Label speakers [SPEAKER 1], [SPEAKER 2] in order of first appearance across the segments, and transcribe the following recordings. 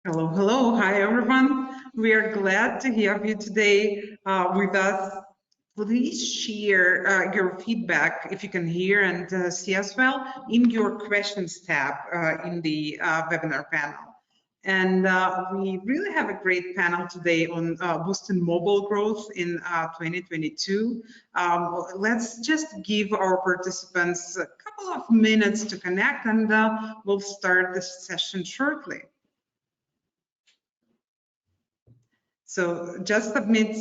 [SPEAKER 1] Hello, hello. Hi, everyone. We are glad to have you today with us. Please share your feedback, if you can hear and see as well, in your questions tab in the webinar panel. And we really have a great panel today on boosting mobile growth in 2022. Let's just give our participants a couple of minutes to connect, and we'll start this session shortly. So just submit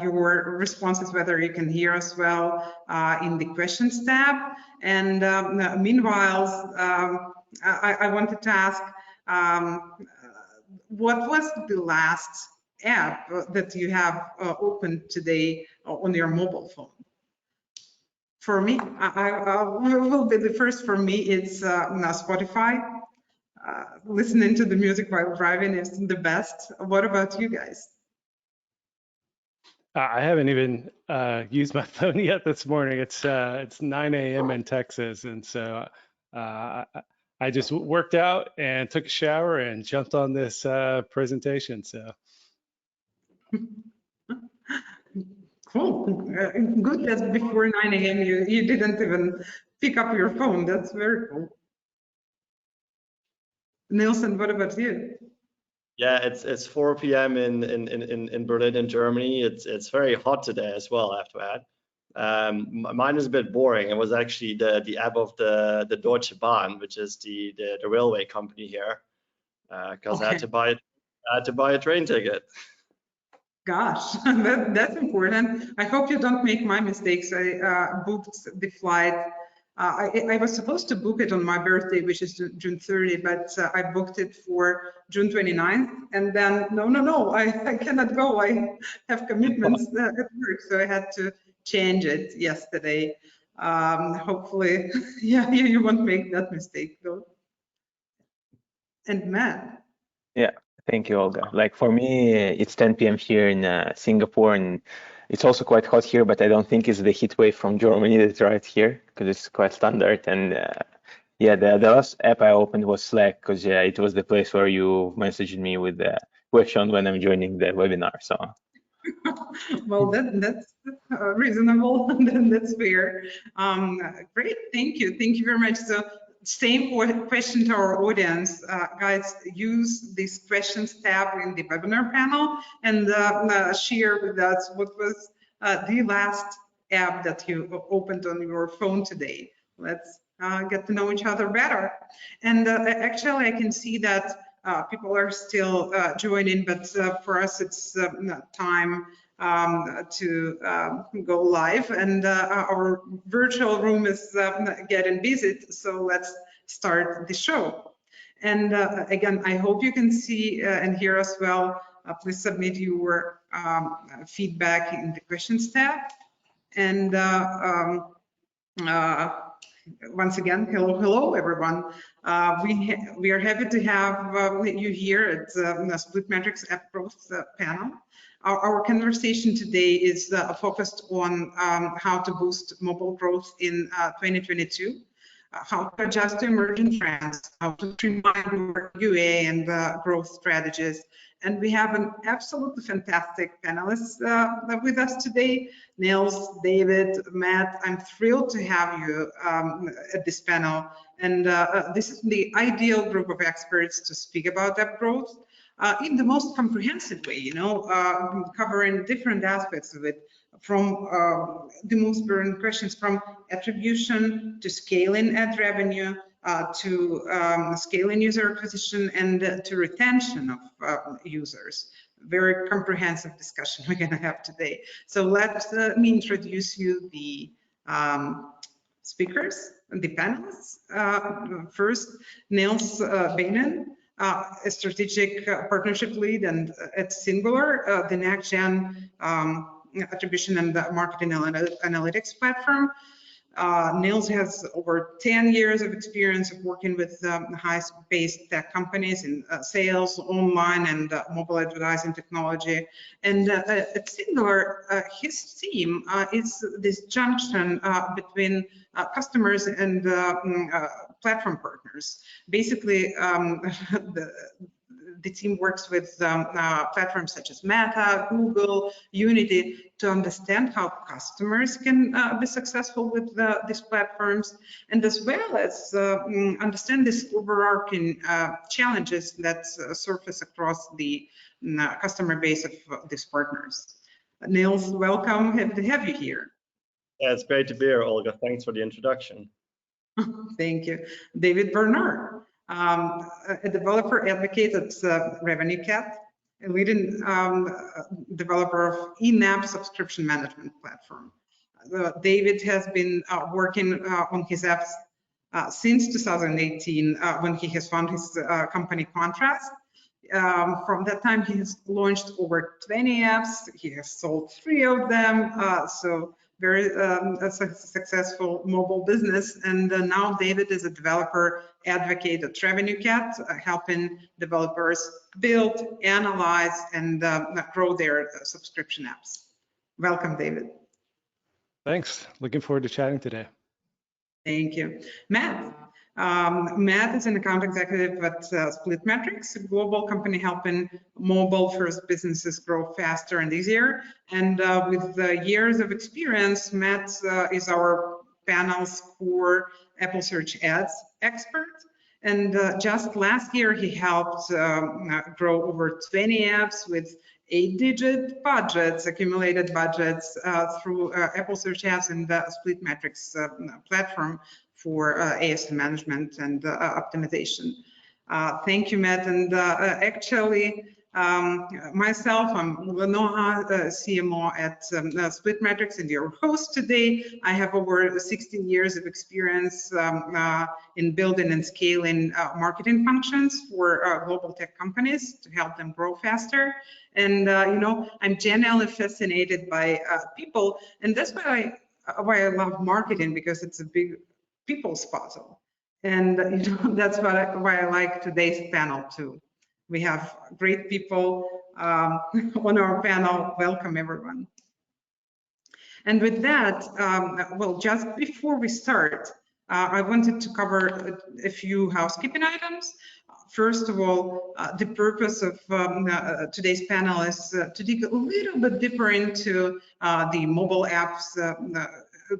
[SPEAKER 1] your responses, whether you can hear us well in the questions tab. And meanwhile, I wanted to ask, what was the last app that you have opened today on your mobile phone? For me, I will be the first. For me, it's Spotify. Listening to the music while driving is the best. What about you guys?
[SPEAKER 2] I haven't even used my phone yet this morning. It's 9 a.m. in Texas, and so I just worked out and took a shower and jumped on this presentation. So
[SPEAKER 1] cool. Good that before 9 a.m. you didn't even pick up your phone. That's very cool. Nielsen, what about you?
[SPEAKER 3] Yeah, it's 4 p.m. in Berlin, in Germany. It's very hot today as well, I have to add. Mine is a bit boring. It was actually the app of the Deutsche Bahn, which is the railway company here, because I had to buy a train ticket.
[SPEAKER 1] Gosh, that's important. I hope you don't make my mistakes. I booked the flight. I was supposed to book it on my birthday, which is June 30, but I booked it for June 29th. And then, no, I cannot go. I have commitments at work, so I had to change it yesterday. Hopefully, yeah, you won't make that mistake, though. And Matt.
[SPEAKER 4] Yeah, thank you, Olga. Like for me, it's 10 p.m. here in Singapore, and it's also quite hot here, but I don't think it's the heat wave from Germany that's right here, because it's quite standard. And yeah, the last app I opened was Slack, because it was the place where you messaged me with the question when I'm joining the webinar. So.
[SPEAKER 1] Well, that's reasonable, and that's fair. Great, thank you very much. So same question to our audience, guys, use this questions tab in the webinar panel and share with us what was the last app that you opened on your phone today. Let's get to know each other better. And actually, I can see that people are still joining, but for us, it's time to go live, and our virtual room is getting busy, so let's start the show. And again, I hope you can see and hear us well. Please submit your feedback in the questions tab. And once again, hello everyone. We are happy to have you here at the SplitMetrics App Growth panel. Our conversation today is focused on how to boost mobile growth in 2022, how to adjust to emerging trends, how to streamline your UA and growth strategies. And we have an absolutely fantastic panelists with us today. Nils, David, Matt, I'm thrilled to have you at this panel. And this is the ideal group of experts to speak about app growth in the most comprehensive way, you know, covering different aspects of it, from the most burning questions, from attribution to scaling ad revenue, to scaling user acquisition, and to retention of users. Very comprehensive discussion we're going to have today. So let me introduce you the speakers, the panelists. First, Nils Beinen, a strategic partnership lead and at Singular, the next-gen attribution and marketing analytics platform. Nils has over 10 years of experience of working with high-paced tech companies in sales, online, and mobile advertising technology. And at Singular, his team is this junction between customers and platform partners. Basically, the team works with platforms such as Meta, Google, Unity to understand how customers can be successful with these platforms, and as well as understand these overarching challenges that surface across the customer base of these partners. Niels, welcome. Happy to have you here.
[SPEAKER 3] Yeah, it's great to be here, Olga. Thanks for the introduction.
[SPEAKER 1] Thank you. David Bernard, a developer advocate at RevenueCat, a leading developer of in-app subscription management platform. David has been working on his apps since 2018 when he has found his company Contrast. From that time, he has launched over 20 apps. He has sold 3 of them. So very successful mobile business. And now David is a developer advocate at RevenueCat, helping developers build, analyze, and grow their subscription apps. Welcome, David.
[SPEAKER 2] Thanks. Looking forward to chatting today.
[SPEAKER 1] Thank you. Matt. Matt is an account executive at SplitMetrics, a global company helping mobile-first businesses grow faster and easier. And with years of experience, Matt is our panel's core Apple Search Ads expert. And just last year, he helped grow over 20 apps with 8-digit budgets, accumulated budgets through Apple Search Ads and the SplitMetrics platform for ASM management and optimization. Thank you, Matt. And actually, myself, I'm Lenoha, CMO at SplitMetrics, and your host today. I have over 16 years of experience in building and scaling marketing functions for global tech companies to help them grow faster. And you know, I'm genuinely fascinated by people, and that's why I love marketing, because it's a big people's puzzle. And you know, that's why I like today's panel too. We have great people on our panel. Welcome, everyone. And with that, well, just before we start, I wanted to cover a few housekeeping items. First of all, the purpose of today's panel is to dig a little bit deeper into the mobile apps,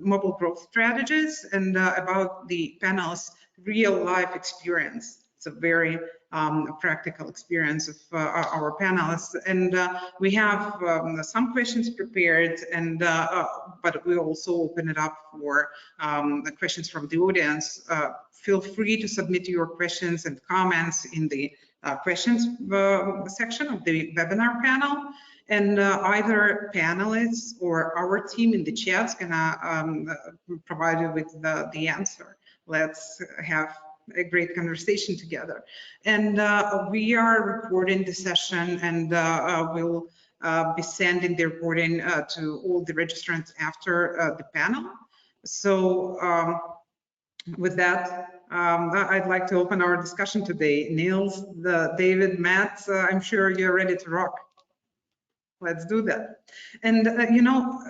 [SPEAKER 1] mobile growth strategies, and about the panel's real life experience. It's a very practical experience of our panelists, and we have some questions prepared, and but we also open it up for the questions from the audience. Feel free to submit your questions and comments in the questions section of the webinar panel, and either panelists or our team in the chat's gonna provide you with the answer. Let's have a great conversation together. And we are recording the session, and we'll be sending the recording to all the registrants after the panel. So with that, I'd like to open our discussion today. Niels, David, Matt, I'm sure you're ready to rock. Let's do that. And you know,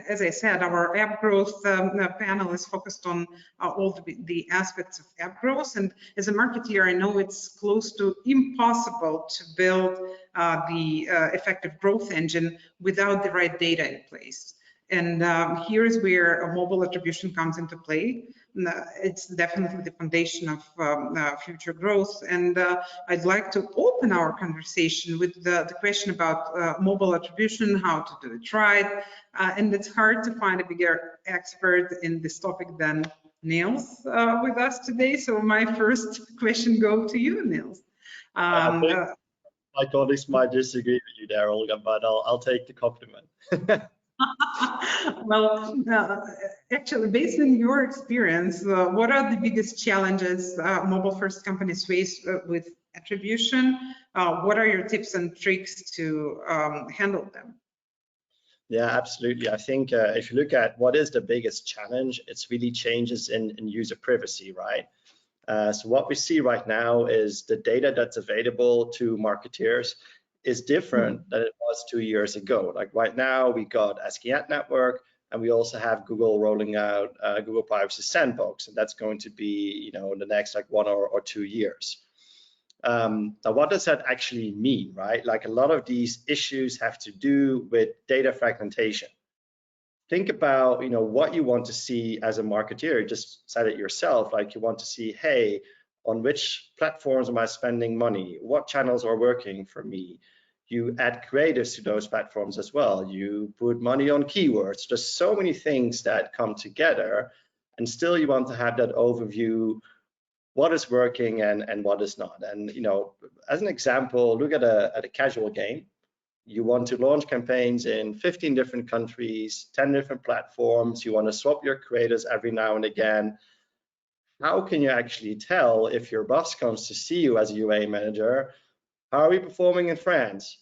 [SPEAKER 1] as I said, our app growth panel is focused on all the aspects of app growth. And as a marketeer, I know it's close to impossible to build the effective growth engine without the right data in place. And here's where a mobile attribution comes into play. It's definitely the foundation of future growth. And I'd like to open our conversation with the question about mobile attribution, how to do it right. And it's hard to find a bigger expert in this topic than Niels with us today. So my first question goes to you, Niels.
[SPEAKER 3] My colleagues might disagree with you there, Olga, but I'll take the compliment.
[SPEAKER 1] Well, actually, based on your experience, what are the biggest challenges mobile-first companies face with attribution? What are your tips and tricks to handle them?
[SPEAKER 3] Yeah, absolutely. I think if you look at what is the biggest challenge, it's really changes in user privacy, right? So what we see right now is the data that's available to marketeers is different than it was 2 years ago. Like right now, we got SKAdNetwork, and we also have Google rolling out Google Privacy Sandbox, and that's going to be, you know, in the next like 1 or 2 years. Now, what does that actually mean, right? Like a lot of these issues have to do with data fragmentation. Think about, what you want to see as a marketeer. You just said it yourself, like you want to see, hey, on which platforms am I spending money? What channels are working for me? You add creatives to those platforms as well. You put money on keywords. There's so many things that come together, and still you want to have that overview, what is working and what is not. And as an example, look at a casual game. You want to launch campaigns in 15 different countries, 10 different platforms. You want to swap your creators every now and again. How can you actually tell if your boss comes to see you as a UA manager? How are we performing in France?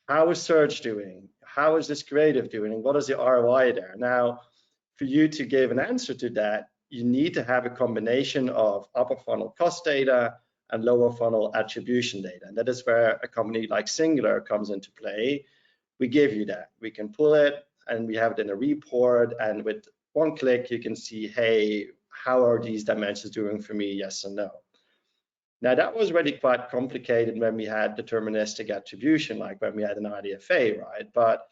[SPEAKER 3] How is search doing? How is this creative doing? And what is the ROI there? Now, for you to give an answer to that, you need to have a combination of upper funnel cost data and lower funnel attribution data. And that is where a company like Singular comes into play. We give you that. We can pull it and we have it in a report, and with one click, you can see, hey, how are these dimensions doing for me, yes or no? Now, that was really quite complicated when we had deterministic attribution, like when we had an IDFA, right? But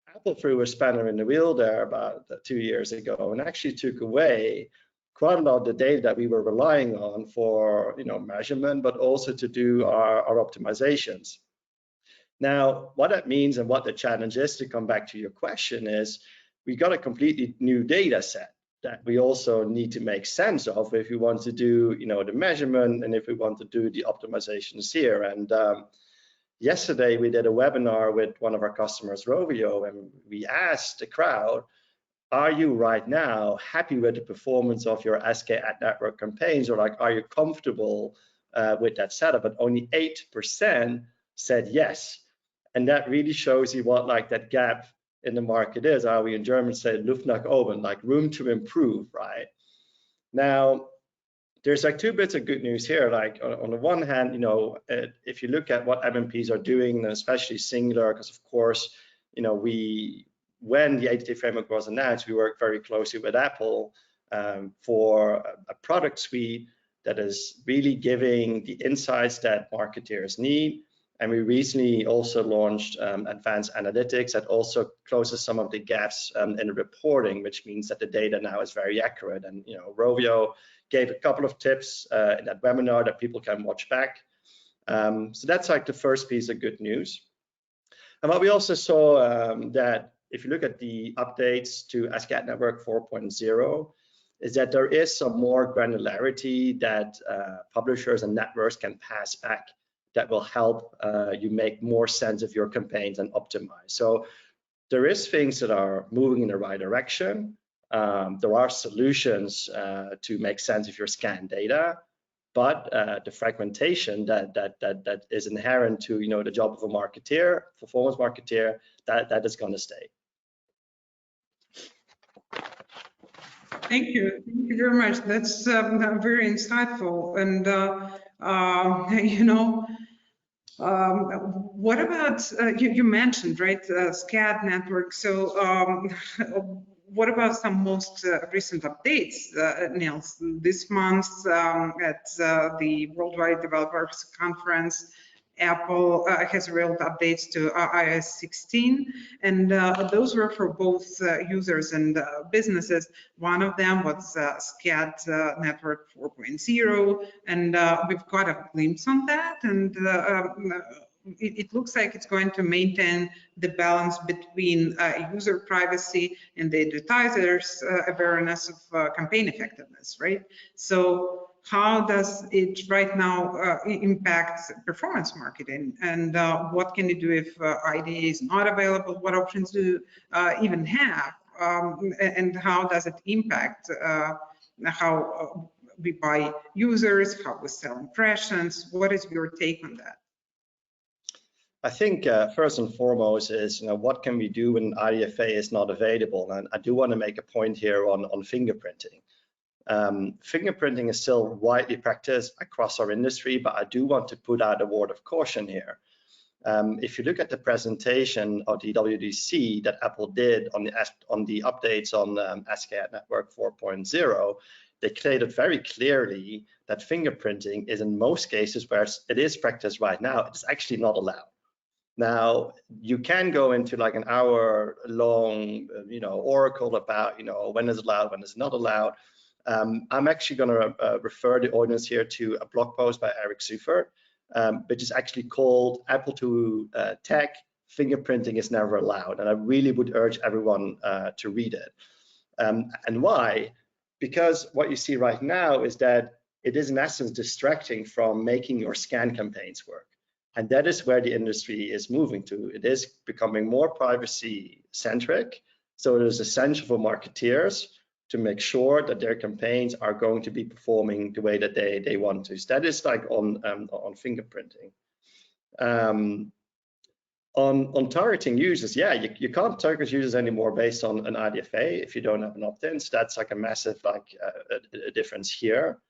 [SPEAKER 3] Apple threw a spanner in the wheel there about 2 years ago and actually took away quite a lot of the data that we were relying on for measurement, but also to do our optimizations. Now, what that means and what the challenge is, to come back to your question, is we got a completely new data set that we also need to make sense of if we want to do the measurement and if we want to do the optimizations here. And yesterday we did a webinar with one of our customers, Rovio, and we asked the crowd, are you right now happy with the performance of your SKAdNetwork campaigns, or like, are you comfortable with that setup? But only 8% said yes. And that really shows you what like that gap in the market is. How we in German say Luft nach oben, like room to improve, right? Now, there's like two bits of good news here. Like on the one hand, if you look at what MMPs are doing, and especially Singular, because of course, when the ADT framework was announced, we worked very closely with Apple for a product suite that is really giving the insights that marketeers need. And we recently also launched advanced analytics that also closes some of the gaps in the reporting, which means that the data now is very accurate. And Rovio gave a couple of tips in that webinar that people can watch back. So that's like the first piece of good news. And what we also saw that if you look at the updates to SKAdNetwork 4.0, is that there is some more granularity that publishers and networks can pass back that will help you make more sense of your campaigns and optimize. So there is things that are moving in the right direction. There are solutions to make sense of your scan data, but the fragmentation that is inherent to the job of a marketeer, performance marketeer, that is going to stay.
[SPEAKER 1] Thank you very much. That's very insightful. And what about you mentioned, right, SKAdNetwork? So what about some most recent updates, Niels? This month at the Worldwide Developers Conference, Apple has rolled updates to iOS 16, and those were for both users and businesses. One of them was SKAdNetwork 4.0, and we've got a glimpse on that, and it looks like it's going to maintain the balance between user privacy and the advertisers' awareness of campaign effectiveness, right? So how does it right now impact performance marketing, and what can you do if IDA is not available? What options do you even have, and how does it impact how we buy users, how we sell impressions? What is your take on that?
[SPEAKER 3] I think first and foremost is, what can we do when IDFA is not available? And I do want to make a point here on fingerprinting. Fingerprinting is still widely practiced across our industry, but I do want to put out a word of caution here. If you look at the presentation of the WWDC that Apple did on the updates on SKAdNetwork 4.0, they stated very clearly that fingerprinting is in most cases where it is practiced right now, it's actually not allowed. Now, you can go into like an hour-long, oracle about, when is allowed, when is not allowed. I'm actually going to refer the audience here to a blog post by Eric Seufert, which is actually called Apple to Tech, Fingerprinting is Never Allowed. And I really would urge everyone to read it. And why? Because what you see right now is that it is in essence distracting from making your scan campaigns work. And that is where the industry is moving to. It is becoming more privacy centric. So it is essential for marketeers to make sure that their campaigns are going to be performing the way that they want to. So that is like on fingerprinting. On targeting users, yeah, you can't target users anymore based on an IDFA if you don't have an opt-in. So that's like a massive a difference here.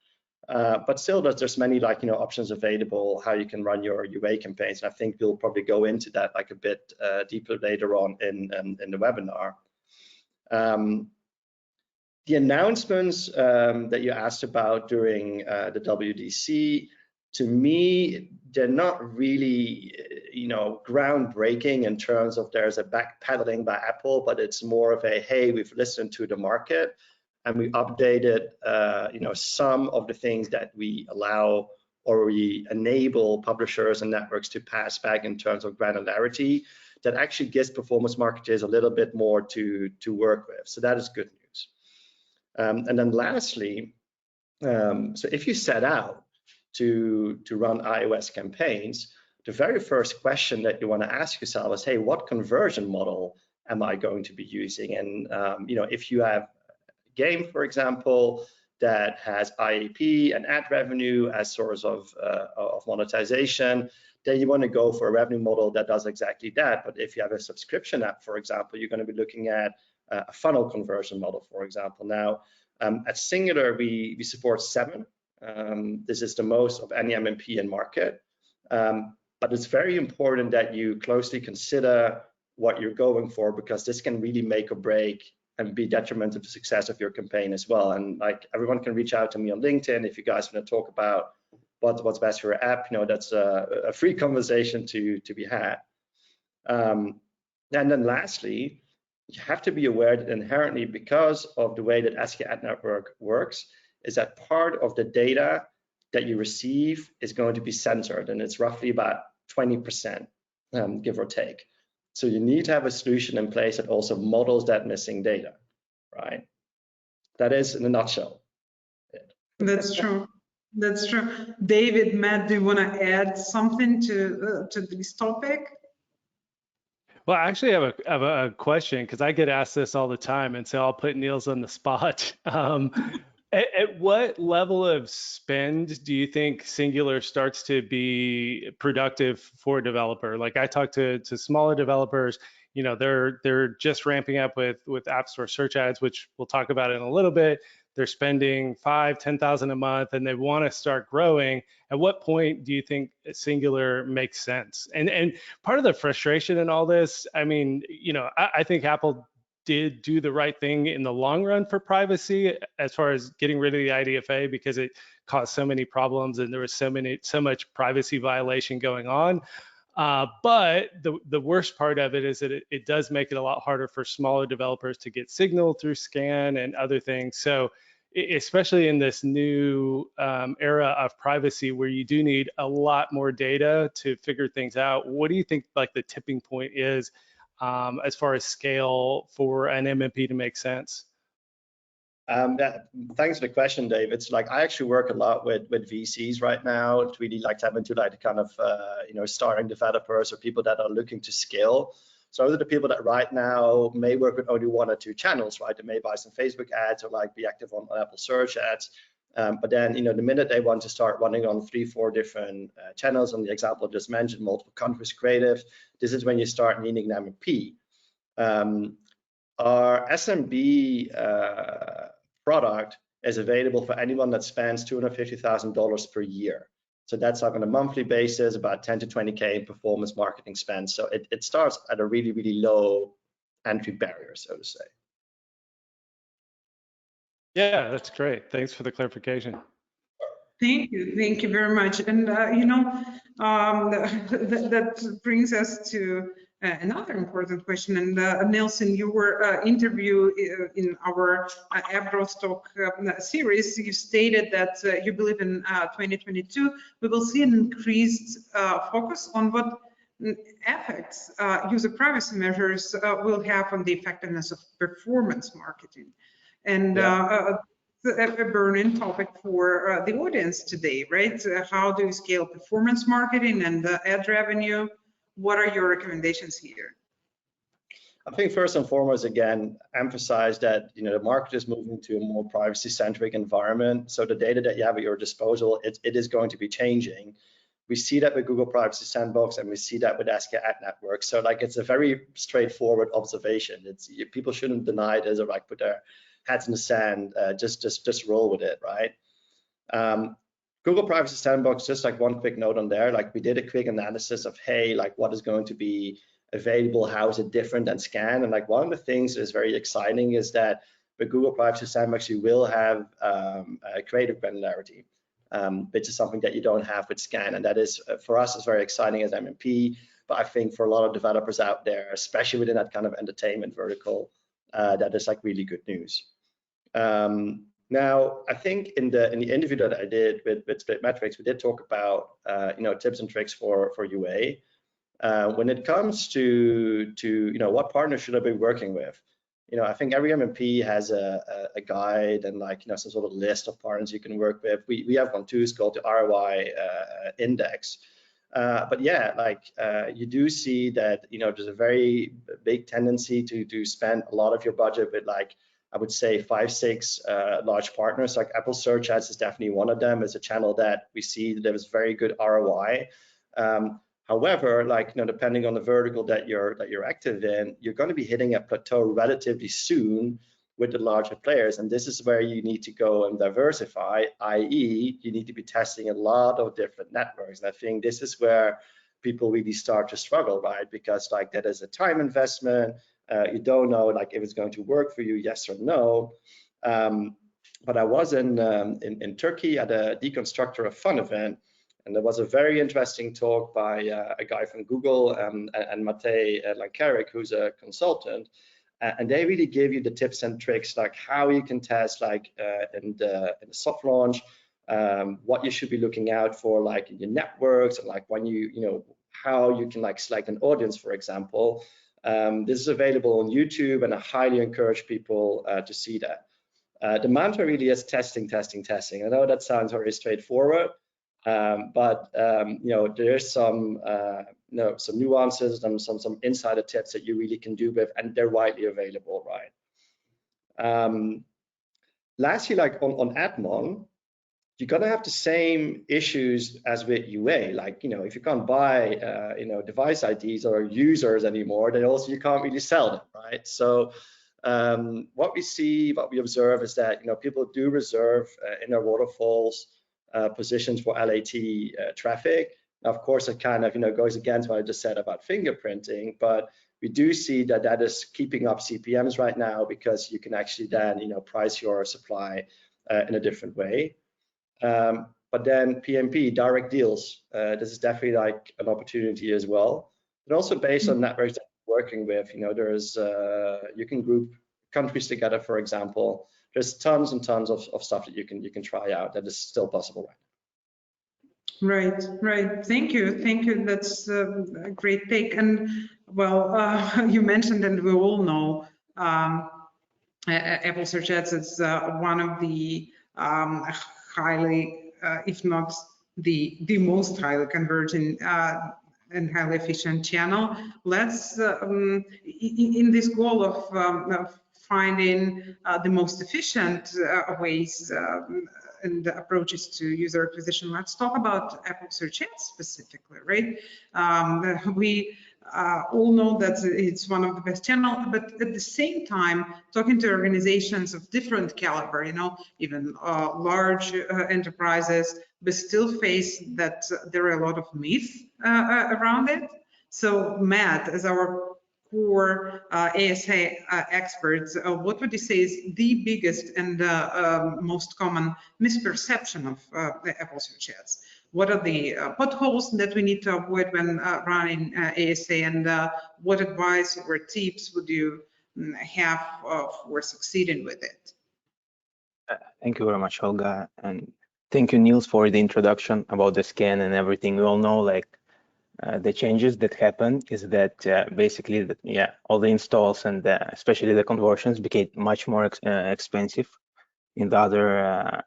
[SPEAKER 3] But still, there's many options available how you can run your UA campaigns, and I think we'll probably go into that like a bit deeper later on in the webinar. The announcements that you asked about during the WDC, to me, they're not really groundbreaking in terms of there's a backpedaling by Apple, but it's more of a, hey, we've listened to the market and we updated some of the things that we allow or we enable publishers and networks to pass back in terms of granularity that actually gives performance marketers a little bit more to work with. So that is good news. And then lastly, so if you set out to run iOS campaigns, the very first question that you want to ask yourself is, hey, what conversion model am I going to be using? And if you have a game, for example, that has IAP and ad revenue as source of monetization, then you want to go for a revenue model that does exactly that. But if you have a subscription app, for example, you're going to be looking at a funnel conversion model, for example. Now, at Singular, we support 7. This is the most of any MMP in market. But it's very important that you closely consider what you're going for, because this can really make or break and be detrimental to the success of your campaign as well. And like, everyone can reach out to me on LinkedIn if you guys want to talk about what's best for your app. That's a free conversation to be had. And then lastly, you have to be aware that inherently, because of the way that SKAdNetwork works, is that part of the data that you receive is going to be censored, and it's roughly about 20%, give or take. So you need to have a solution in place that also models that missing data, right? That is in a nutshell.
[SPEAKER 1] That's true. That's true. David, Matt, do you want to add something to this topic?
[SPEAKER 2] Well, I actually have a question, because I get asked this all the time, and so I'll put Niels on the spot. At what level of spend do you think Singular starts to be productive for a developer? Like, I talk to smaller developers, they're just ramping up with App Store search ads, which we'll talk about in a little bit. They're spending $5,000-$10,000 a month, and they want to start growing. At what point do you think Singular makes sense? And part of the frustration in all this, I mean, I think Apple did do the right thing in the long run for privacy, as far as getting rid of the IDFA, because it caused so many problems and there was so much privacy violation going on. But the worst part of it is that it does make it a lot harder for smaller developers to get signal through scan and other things. So especially in this new era of privacy, where you do need a lot more data to figure things out, what do you think like the tipping point is as far as scale for an MMP to make sense?
[SPEAKER 3] Thanks for the question, Dave. It's like, I actually work a lot with VCs right now. It's really like having to kind of starting developers or people that are looking to scale. So those are the people that right now may work with only 1 or 2 channels, right? They may buy some Facebook ads or like be active on Apple search ads. But then, the minute they want to start running on 3-4 different channels, on the example I just mentioned, multiple countries creative, this is when you start needing an MMP. Our SMB product is available for anyone that spends $250,000 per year. So that's like on a monthly basis, about 10 to 20K in performance marketing spend. So it starts at a really, really low entry barrier, so to say.
[SPEAKER 2] Yeah, that's great. Thanks for the clarification.
[SPEAKER 1] Thank you very much. And that brings us to another important question. And Nelson, you were interviewed in our App Growth Talk series. You stated that you believe in 2022 we will see an increased focus on what effects user privacy measures will have on the effectiveness of performance marketing. And a burning topic for the audience today, right? How do you scale performance marketing and ad revenue? What are your recommendations here?
[SPEAKER 3] I think first and foremost, again, emphasize that the market is moving to a more privacy-centric environment. So the data that you have at your disposal, it is going to be changing. We see that with Google Privacy Sandbox, and we see that with SKAdNetwork. So like, it's a very straightforward observation. People shouldn't deny it, or like put their heads in the sand, just roll with it, right? Google Privacy Sandbox, just like one quick note on there, like we did a quick analysis of, hey, like what is going to be available, how is it different than Scan? And like one of the things that is very exciting is that with Google Privacy Sandbox, you will have creative granularity, which is something that you don't have with Scan. And that is, for us, is very exciting as MMP, but I think for a lot of developers out there, especially within that kind of entertainment vertical, that is like really good news. Now, I think in the interview that I did with SplitMetrics, we did talk about tips and tricks for UA. When it comes to what partner should I be working with, I think every MMP has a guide and like some sort of list of partners you can work with. We have one too. It's called the ROI Index. But yeah, like you do see that there's a very big tendency to spend a lot of your budget with, like, I would say 5-6 large partners. Like Apple Search Ads is definitely one of them. It's a channel that we see that there was very good ROI. However, like depending on the vertical that you're active in, you're going to be hitting a plateau relatively soon with the larger players, and this is where you need to go and diversify, i.e. you need to be testing a lot of different networks. And I think this is where people really start to struggle, right? Because like that is a time investment. You don't know like if it's going to work for you, yes or no. But I was in Turkey at a Deconstructor of Fun event, and there was a very interesting talk by a guy from Google and Matej Lankarik, who's a consultant. And they really give you the tips and tricks, like how you can test, like in the soft launch, what you should be looking out for, like in your networks, and like when how you can like select an audience, for example. This is available on YouTube, and I highly encourage people to see that. The mantra really is testing, testing, testing. I know that sounds very straightforward, but there's some nuances and some insider tips that you really can do with, and they're widely available, right? Lastly, like on Admon, you're gonna have the same issues as with UA. Like if you can't buy device IDs or users anymore, then also you can't really sell them, right? So what we observe is that people do reserve in their waterfalls positions for LAT traffic. Now, of course, it kind of goes against what I just said about fingerprinting, but we do see that that is keeping up CPMs right now, because you can actually then price your supply in a different way. But then PMP, direct deals, this is definitely like an opportunity as well. But also based on networks that you're working with, there's you can group countries together, for example. There's tons and tons of stuff that you can try out that is still possible right now.
[SPEAKER 1] Right. Thank you. That's a great take. And well, you mentioned, and we all know, Apple Search Ads is one of the highly, if not the most highly converting and highly efficient channel. Let's, in this goal of finding the most efficient ways and approaches to user acquisition, let's talk about Apple Search Ads specifically, right? We all know that it's one of the best channels, but at the same time, talking to organizations of different caliber, even large enterprises, but still face that there are a lot of myths around it. So Matt, as our for ASA experts, what would you say is the biggest and most common misperception of the Apple search ads? What are the potholes that we need to avoid when running ASA, and what advice or tips would you have for succeeding with it?
[SPEAKER 4] Thank you very much, Olga, and thank you, Niels, for the introduction about the scan and everything. We all know, like, the changes that happen is that basically, all the installs and especially the conversions became much more expensive in the other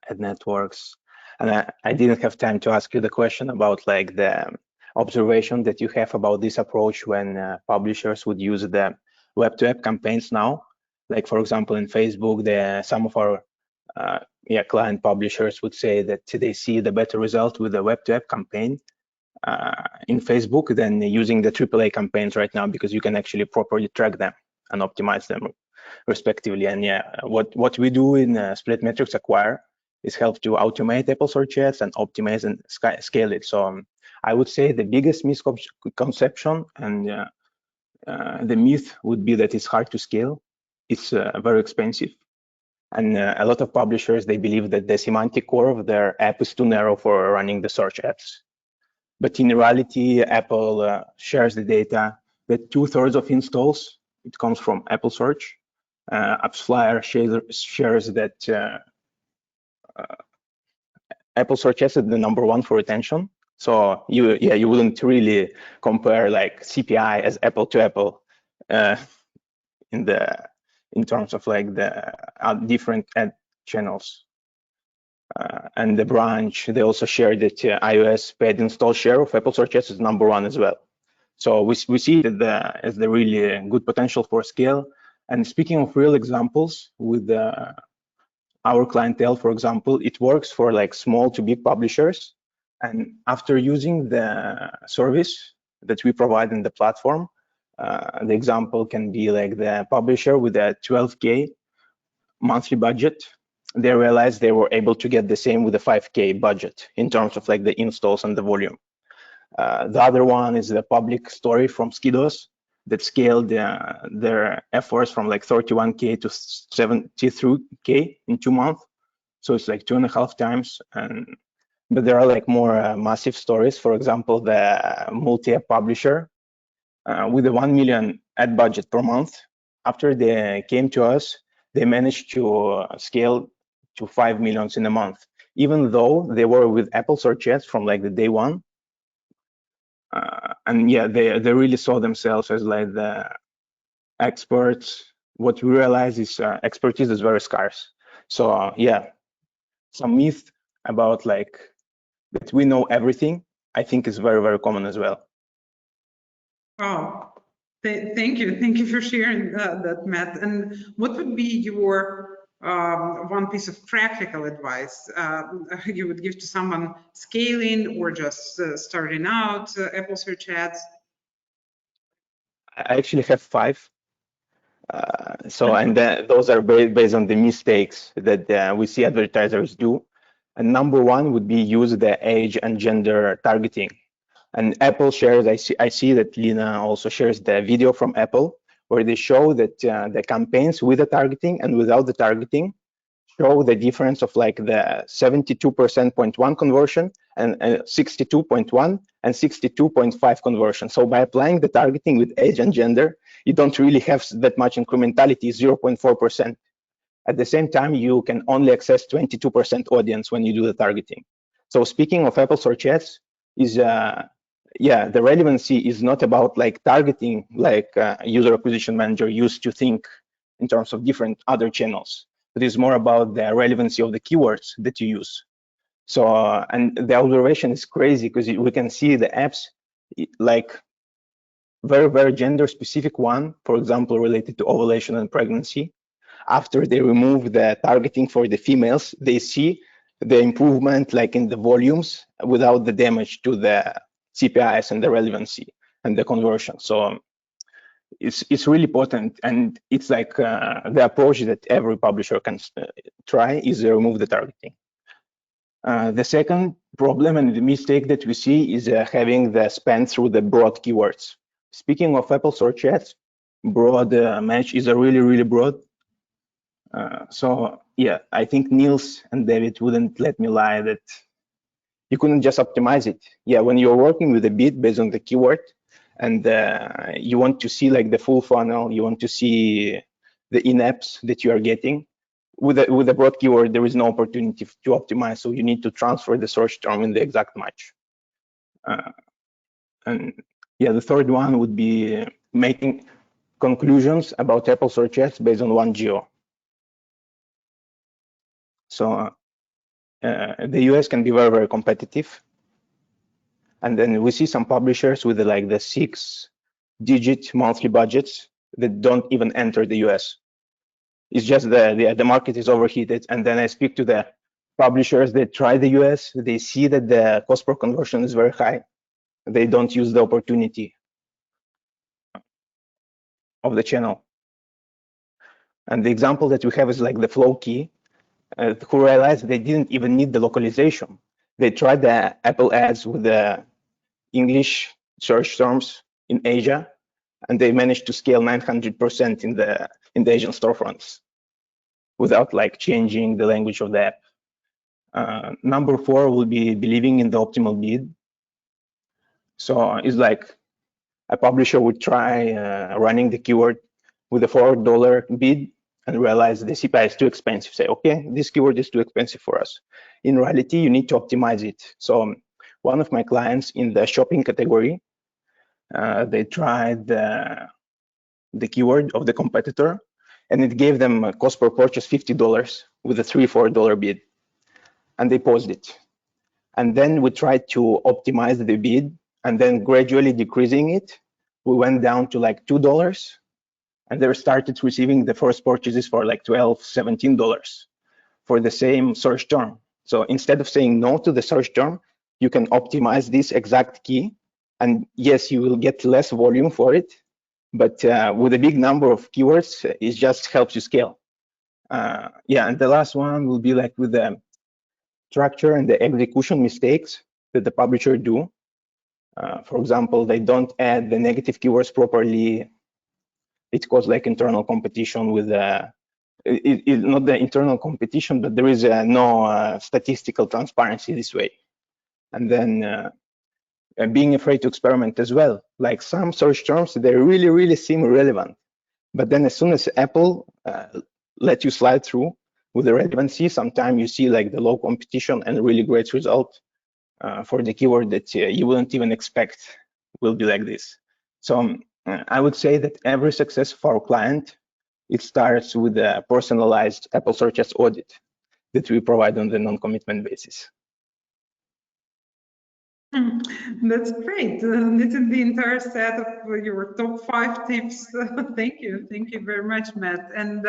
[SPEAKER 4] ad networks. And I didn't have time to ask you the question about like the observation that you have about this approach when publishers would use the web-to-app campaigns now. Like, for example, in Facebook, some of our client publishers would say that they see the better result with the web-to-app campaign in Facebook than using the AAA campaigns right now, because you can actually properly track them and optimize them respectively. And what we do in SplitMetrics Acquire is help to automate Apple search ads and optimize and scale it. So I would say the biggest misconception and the myth would be that it's hard to scale. It's very expensive. And a lot of publishers, they believe that the semantic core of their app is too narrow for running the search ads. But in reality, Apple shares the data that 2/3 of installs, it comes from Apple Search. AppsFlyer shares that Apple Search is the #1 for retention. So you wouldn't really compare like CPI as apple to apple in terms of like the different ad channels. And the branch, they also share that iOS paid install share of Apple Search Ads is #1 as well. So we see it as the really good potential for scale. And speaking of real examples with our clientele, for example, it works for like small to big publishers. And after using the service that we provide in the platform, the example can be like the publisher with a 12K monthly budget. They realized they were able to get the same with a 5K budget in terms of like the installs and the volume. The other one is the public story from Skidos that scaled their efforts from like 31K to 73K in 2 months. So it's like 2.5 times. But there are like more massive stories. For example, the multi-app publisher with a 1 million ad budget per month. After they came to us, they managed to scale to 5 million in a month, even though they were with Apple Search Ads from like the day one. And they really saw themselves as like the experts. What we realize is expertise is very scarce. So some myth about like that we know everything, I think is very, very common as well.
[SPEAKER 1] Oh, thank you for sharing that, Matt. And what would be your one piece of practical advice you would give to someone scaling or just starting out Apple Search Ads?
[SPEAKER 4] I actually have 5. And those are based on the mistakes that we see advertisers do. And #1 would be use the age and gender targeting. And Apple shares, I see that Lina also shares the video from Apple, where they show that the campaigns with the targeting and without the targeting show the difference of like the 72.1% conversion and 62.1 and 62.5 conversion. So by applying the targeting with age and gender, you don't really have that much incrementality, 0.4%. At the same time, you can only access 22% audience when you do the targeting. So speaking of Apple Search Ads, is the relevancy is not about like targeting like user acquisition manager used to think in terms of different other channels. But it's more about the relevancy of the keywords that you use. So, and the observation is crazy because we can see the apps like very, very gender specific one, for example, related to ovulation and pregnancy. After they remove the targeting for the females, they see the improvement like in the volumes without the damage to the CPIs and the relevancy and the conversion. So it's really potent, and it's like the approach that every publisher can try is remove the targeting. The second problem and the mistake that we see is having the spend through the broad keywords. Speaking of Apple Search Ads, broad match is a really broad. So yeah, I think Niels and David wouldn't let me lie that you couldn't just optimize it. Yeah, when you're working with a bid based on the keyword, and you want to see like the full funnel, you want to see the in-apps that you are getting. With a broad keyword, there is no opportunity to optimize, so you need to transfer the search term in the exact match. And yeah, the third one would be making conclusions about Apple search ads based on one geo. So the US can be very competitive. And then we see some publishers with like the 6-digit monthly budgets that don't even enter the US. It's just the market is overheated. And then I speak to the publishers that try the US, they see that the cost per conversion is very high. They don't use the opportunity of the channel. And the example that we have is like the Flow Key, who realized they didn't even need the localization. They tried the Apple ads with the English search terms in Asia, and they managed to scale 900% in the Asian storefronts without like changing the language of the app. Number 4 will be believing in the optimal bid. So it's like a publisher would try running the keyword with a $4 bid and realize the CPI is too expensive. Say, okay, this keyword is too expensive for us. In reality, you need to optimize it. So one of my clients in the shopping category, they tried the keyword of the competitor, and it gave them a cost per purchase $50 with a $3-4 bid, and they paused it. And then we tried to optimize the bid, and then gradually decreasing it. We went down to like $2, and they started receiving the first purchases for like $12, $17 for the same search term. So instead of saying no to the search term, you can optimize this exact key, and yes, you will get less volume for it, but with a big number of keywords, it just helps you scale. Yeah, and the last one will be like with the structure and the execution mistakes that the publisher do. For example, they don't add the negative keywords properly. It causes like internal competition with not the internal competition, but there is no statistical transparency this way. And then being afraid to experiment as well. Like some search terms, they really seem relevant. But then as soon as Apple let you slide through with the relevancy, sometimes you see like the low competition and really great result for the keyword that you wouldn't even expect will be like this. So I would say that every success for our client, it starts with a personalized Apple Search Ads audit that we provide on the non-commitment basis.
[SPEAKER 1] That's great. This is the entire set of your top 5 tips. Thank you very much, Matt. And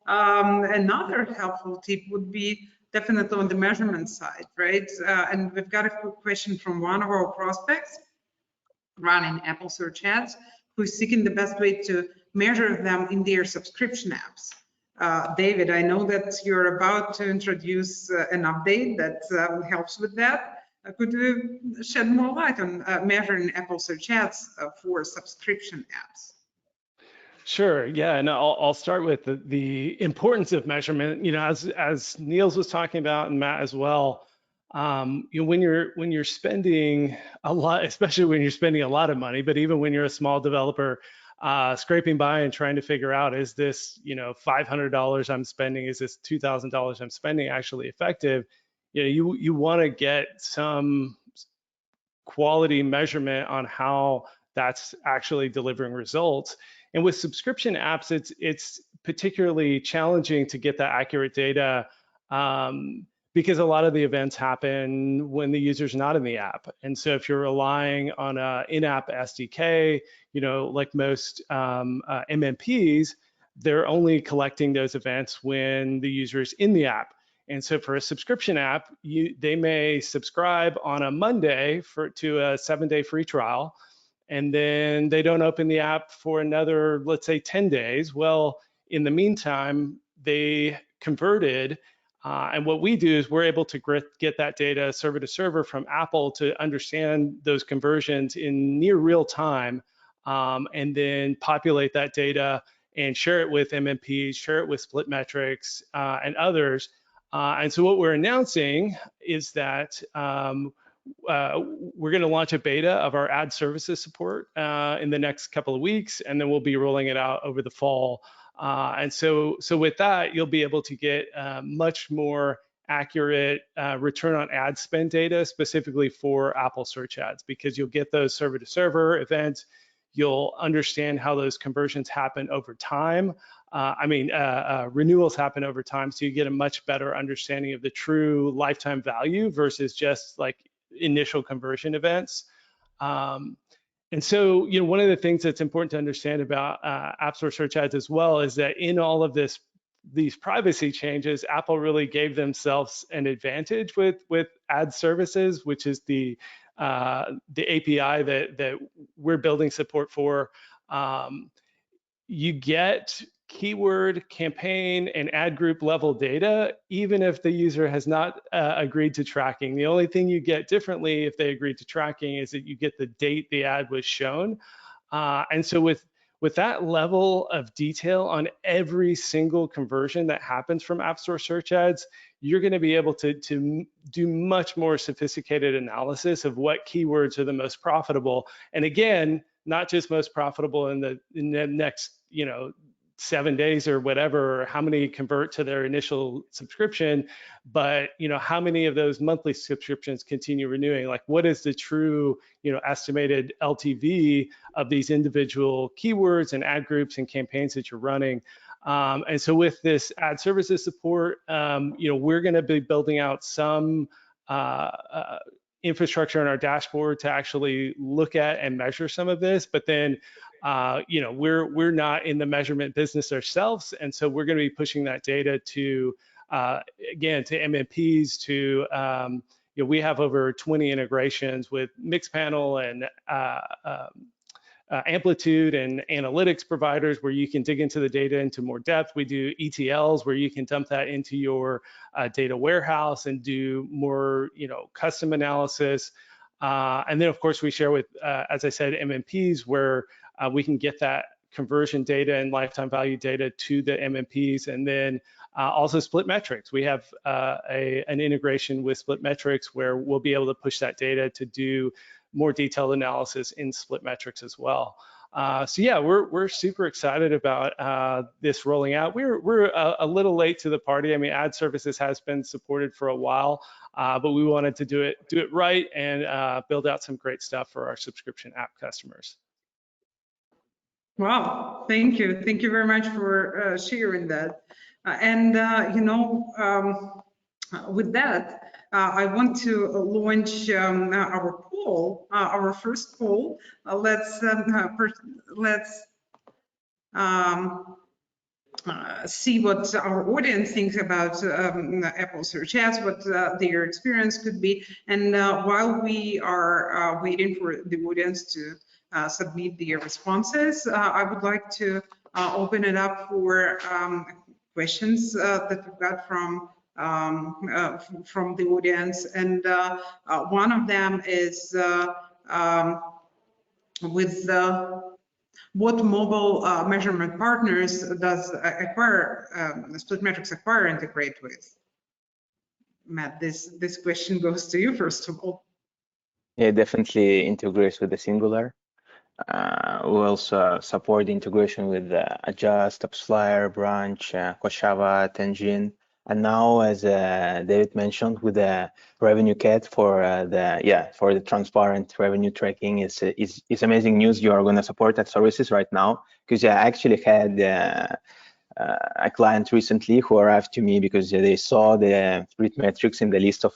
[SPEAKER 1] another helpful tip would be definitely on the measurement side, right? And we've got a quick question from one of our prospects running Apple Search Ads, who's seeking the best way to measure them in their subscription apps. David, I know that you're about to introduce an update that helps with that. Could you shed more light on measuring Apple Search Ads for subscription apps?
[SPEAKER 2] Sure. Yeah, and I'll start with the importance of measurement. You know, as Niels was talking about, and Matt as well. You know, when you're spending a lot, especially when you're spending a lot of money, but even when you're a small developer, scraping by and trying to figure out, is this, you know, $500 I'm spending, is this $2,000 I'm spending actually effective? You know, you want to get some quality measurement on how that's actually delivering results. And with subscription apps, it's particularly challenging to get that accurate data because a lot of the events happen when the user's not in the app. And so if you're relying on an in-app SDK, you know, like most MMPs, they're only collecting those events when the user is in the app. And so for a subscription app, they may subscribe on a Monday to a 7-day free trial, and then they don't open the app for another, let's say, 10 days. Well, in the meantime, they converted. And what we do is we're able to get that data server to server from Apple to understand those conversions in near real time and then populate that data and share it with MMPs, share it with SplitMetrics and others. And so what we're announcing is that we're going to launch a beta of our ad services support in the next couple of weeks, and then we'll be rolling it out over the fall. And so with that, you'll be able to get much more accurate return on ad spend data specifically for Apple search ads, because you'll get those server to server events. You'll understand how those conversions happen over time. Renewals happen over time, so you get a much better understanding of the true lifetime value versus just like initial conversion events. And so, one of the things that's important to understand about App Store search ads as well is that in all of these privacy changes, Apple really gave themselves an advantage with ad services, which is the API that we're building support for. You get keyword, campaign, and ad group level data, even if the user has not agreed to tracking. The only thing you get differently if they agreed to tracking is that you get the date the ad was shown. And so with that level of detail on every single conversion that happens from App Store search ads, you're going to be able to do much more sophisticated analysis of what keywords are the most profitable. And again, not just most profitable in the next 7 days or whatever, or how many convert to their initial subscription, but how many of those monthly subscriptions continue renewing? Like, what is the true estimated LTV of these individual keywords and ad groups and campaigns that you're running? And so with this ad services support, we're going to be building out some infrastructure in our dashboard to actually look at and measure some of this, but then we're not in the measurement business ourselves, and so we're going to be pushing that data to again to MMPs. To we have over 20 integrations with Mixpanel and Amplitude and analytics providers where you can dig into the data into more depth. We do ETLs where you can dump that into your data warehouse and do more custom analysis. And then of course we share with, as I said, MMPs where we can get that conversion data and lifetime value data to the MMPs, and then also SplitMetrics. We have an integration with SplitMetrics where we'll be able to push that data to do more detailed analysis in SplitMetrics as well. So yeah, we're super excited about this rolling out. We're a little late to the party. I mean, ad services has been supported for a while, but we wanted to do it right and build out some great stuff for our subscription app customers.
[SPEAKER 1] Wow, thank you very much for sharing that. With that, I want to launch our poll, our first poll. Let's see what our audience thinks about Apple Search Ads, what their experience could be. And while we are waiting for the audience to submit their responses, I would like to open it up for questions that we've got from the audience. And one of them is with what mobile measurement partners does SplitMetrics acquire integrate with? Matt, this question goes to you first of all.
[SPEAKER 4] Yeah, definitely integrates with the Singular. We also support integration with Adjust, AppsFlyer, Branch, Kochava, Tangent, and now, as David mentioned, with the Revenue Cat for the transparent revenue tracking, is amazing news. You are going to support that services right now, because I actually had a client recently who arrived to me because they saw the SplitMetrics in the list of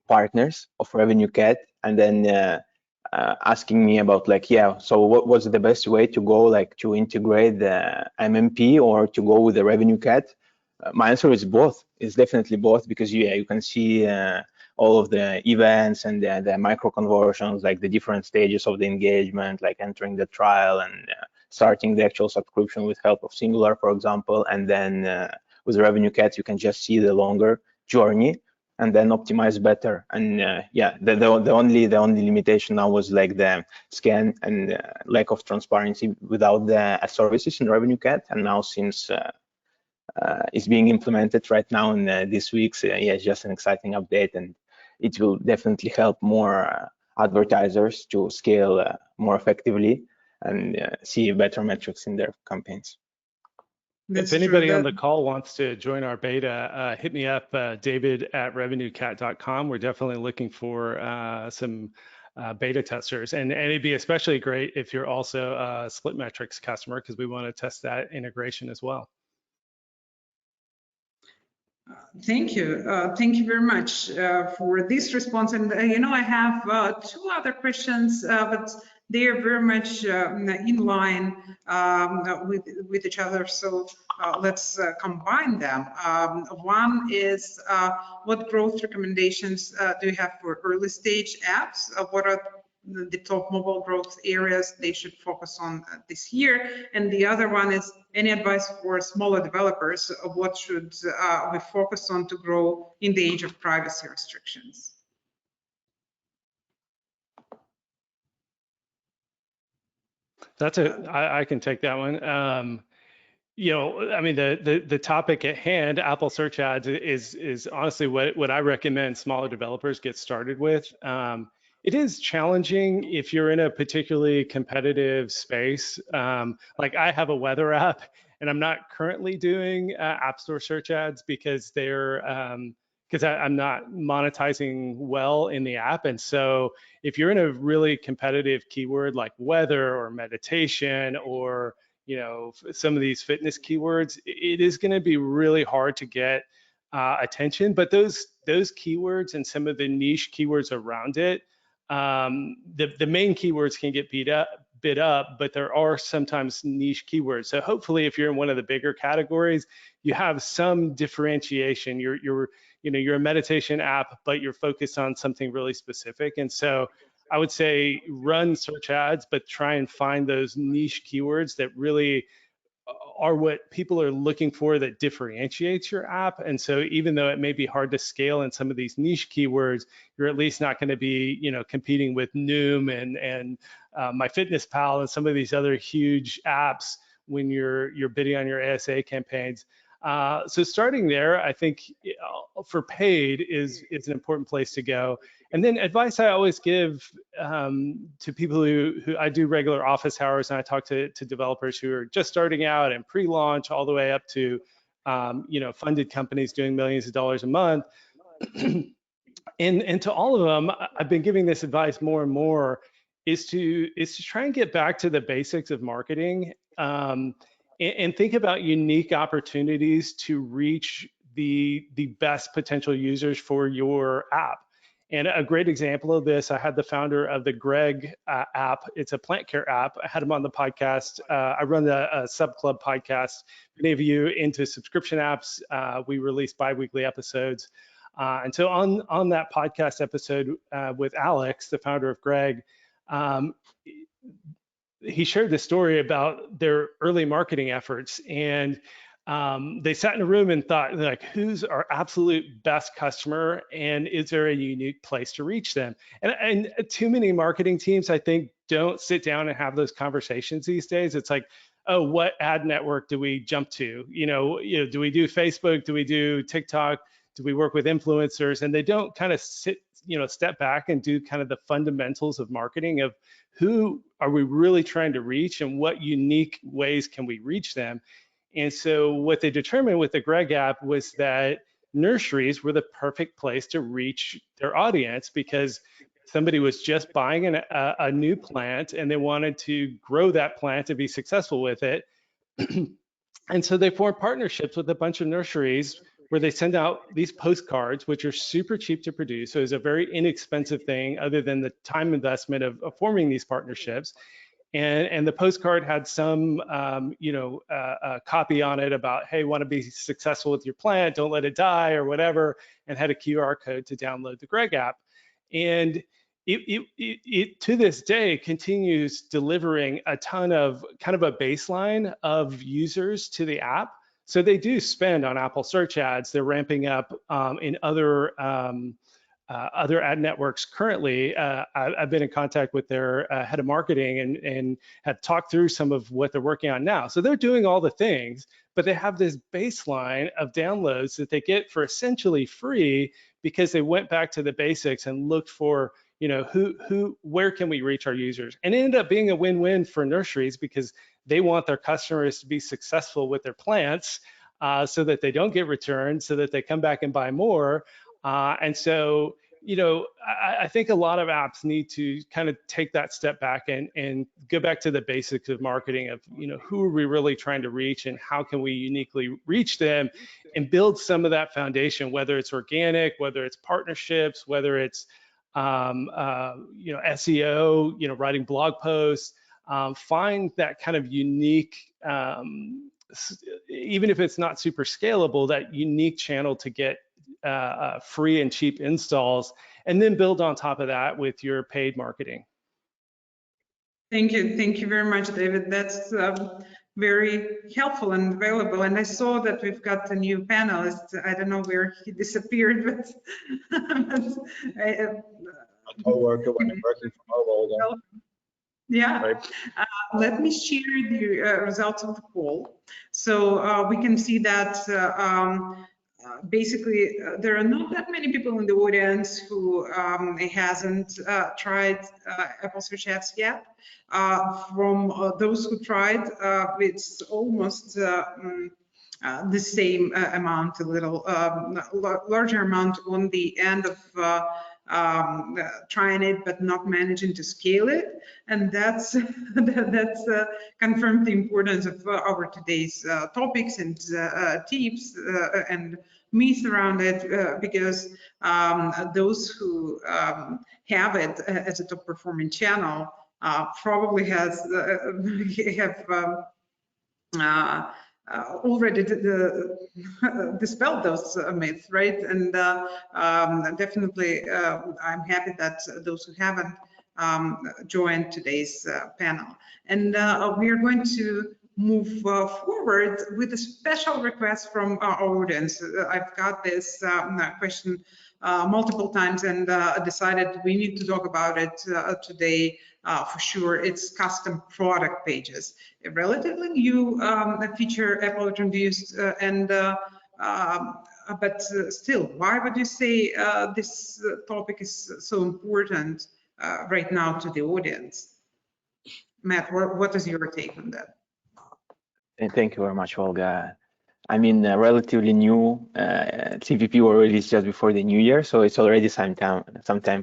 [SPEAKER 4] partners of Revenue Cat, and then asking me about so what was the best way to go, to integrate the MMP or to go with the Revenue Cat? My answer is both. It's definitely both, because you can see all of the events and the micro conversions, like the different stages of the engagement, like entering the trial and starting the actual subscription with help of Singular, for example. And then with the Revenue Cat, you can just see the longer journey and then optimize better. And yeah, the only limitation now was like the scan and lack of transparency without the services in Revenue Cat. And now since it's being implemented right now in this week's, yeah, it's just an exciting update, and it will definitely help more advertisers to scale more effectively and see better metrics in their campaigns.
[SPEAKER 1] That's
[SPEAKER 2] if anybody
[SPEAKER 1] true.
[SPEAKER 2] on the call wants to join our beta, hit me up, david@revenuecat.com. We're definitely looking for some beta testers, and it'd be especially great if you're also a SplitMetrics customer, because we want to test that integration as well.
[SPEAKER 1] Thank you. Thank you very much for this response. And I have two other questions, but they are very much in line with each other. So let's combine them. One is, what growth recommendations do you have for early stage apps? What are the top mobile growth areas they should focus on this year? And the other one is, any advice for smaller developers of what should we focus on to grow in the age of privacy restrictions?
[SPEAKER 2] I can take that one. I mean, the topic at hand, Apple Search Ads, is honestly what I recommend smaller developers get started with. It is challenging if you're in a particularly competitive space. Like I have a weather app, and I'm not currently doing App Store search ads because I'm not monetizing well in the app. And so if you're in a really competitive keyword like weather or meditation or some of these fitness keywords, it is going to be really hard to get attention. But those keywords and some of the niche keywords around it, the main keywords can get bid up, but there are sometimes niche keywords. So hopefully, if you're in one of the bigger categories, you have some differentiation. You're a meditation app, but you're focused on something really specific. And so I would say run search ads, but try and find those niche keywords that really are what people are looking for, that differentiates your app. And so even though it may be hard to scale in some of these niche keywords, you're at least not going to be, competing with Noom and MyFitnessPal and some of these other huge apps when you're bidding on your ASA campaigns. So starting there, I think for paid is an important place to go. And then advice I always give to people who I do regular office hours, and I talk to developers who are just starting out and pre-launch all the way up to funded companies doing millions of dollars a month. and to all of them, I've been giving this advice more and more, is to try and get back to the basics of marketing and think about unique opportunities to reach the best potential users for your app. And a great example of this, I had the founder of the Greg app. It's a plant care app. I had him on the podcast. I run the Sub Club podcast. Many of you into subscription apps, we release bi-weekly episodes. And so on that podcast episode with Alex, the founder of Greg, he shared the story about their early marketing efforts, and they sat in a room and thought, like, who's our absolute best customer, and is there a unique place to reach them? And too many marketing teams, I think, don't sit down and have those conversations these days. It's like, oh, what ad network do we jump to? Do we do Facebook? Do we do TikTok? Do we work with influencers? And they don't kind of step back and do kind of the fundamentals of marketing, of who are we really trying to reach and what unique ways can we reach them. And so what they determined with the Greg app was that nurseries were the perfect place to reach their audience, because somebody was just buying a new plant and they wanted to grow that plant to be successful with it. And so they formed partnerships with a bunch of nurseries where they send out these postcards, which are super cheap to produce. So it's a very inexpensive thing other than the time investment of forming these partnerships. And the postcard had some, copy on it about, hey, want to be successful with your plant, don't let it die, or whatever, and had a QR code to download the Greg app. And it to this day continues delivering a ton of kind of a baseline of users to the app. So they do spend on Apple search ads. They're ramping up in other ad networks currently. I've been in contact with their head of marketing and have talked through some of what they're working on now. So they're doing all the things, but they have this baseline of downloads that they get for essentially free because they went back to the basics and looked for, you know, where can we reach our users? And it ended up being a win-win for nurseries because they want their customers to be successful with their plants so that they don't get returned, so that they come back and buy more. And so, you know, I think a lot of apps need to kind of take that step back and go back to the basics of marketing of, you know, who are we really trying to reach and how can we uniquely reach them and build some of that foundation, whether it's organic, whether it's partnerships, whether it's, you know, SEO, you know, writing blog posts, find that kind of unique, even if it's not super scalable, that unique channel to get free and cheap installs, and then build on top of that with your paid marketing.
[SPEAKER 1] Thank you very much, David. That's very helpful and available. And I saw that we've got a new panelist. I don't know where he disappeared, but
[SPEAKER 3] A co-worker when I'm working from home.
[SPEAKER 1] Yeah,
[SPEAKER 3] Right.
[SPEAKER 1] let me share the results of the poll. So we can see that basically there are not that many people in the audience who hasn't tried Apple Search Ads yet. From those who tried, it's almost the same amount, a little larger amount on the end of trying it but not managing to scale it, and that's confirmed the importance of our today's topics and tips and myths around it, because those who have it as a top performing channel probably have already dispelled those myths, right? And definitely, I'm happy that those who haven't joined today's panel. And we are going to move forward with a special request from our audience. I've got this question multiple times and decided we need to talk about it today for sure. It's custom product pages, a relatively new feature Apple introduced, but still, why would you say this topic is so important right now to the audience? Matt, what is your take on that?
[SPEAKER 4] And thank you very much, Olga. I mean, relatively new. CPP were released just before the new year, so it's already some time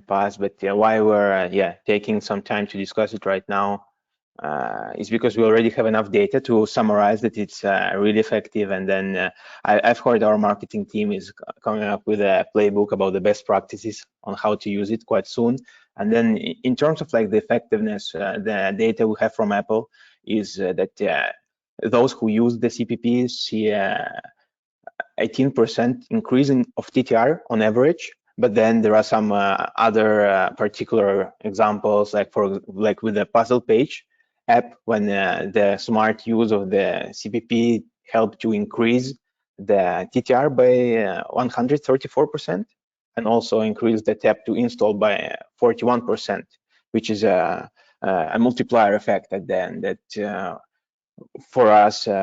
[SPEAKER 4] passed. But why we're taking some time to discuss it right now is because we already have enough data to summarize that it's really effective. And then I've heard our marketing team is coming up with a playbook about the best practices on how to use it quite soon. And then in terms of like the effectiveness, the data we have from Apple is that those who use the CPP see 18% increase of TTR on average. But then there are some other particular examples, like with the puzzle page app, when the smart use of the CPP helped to increase the TTR by 134%, and also increase the tap to install by 41%, which is a multiplier effect at the end that for us, we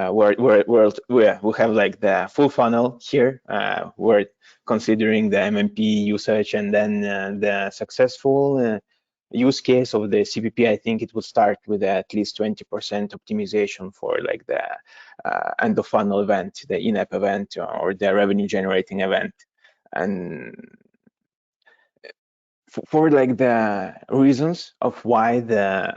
[SPEAKER 4] have like the full funnel here. We're considering the MMP usage, and then the successful use case of the CPP. I think it would start with at least 20% optimization for like the end of funnel event, the in-app event, or the revenue generating event. And for like the reasons of why the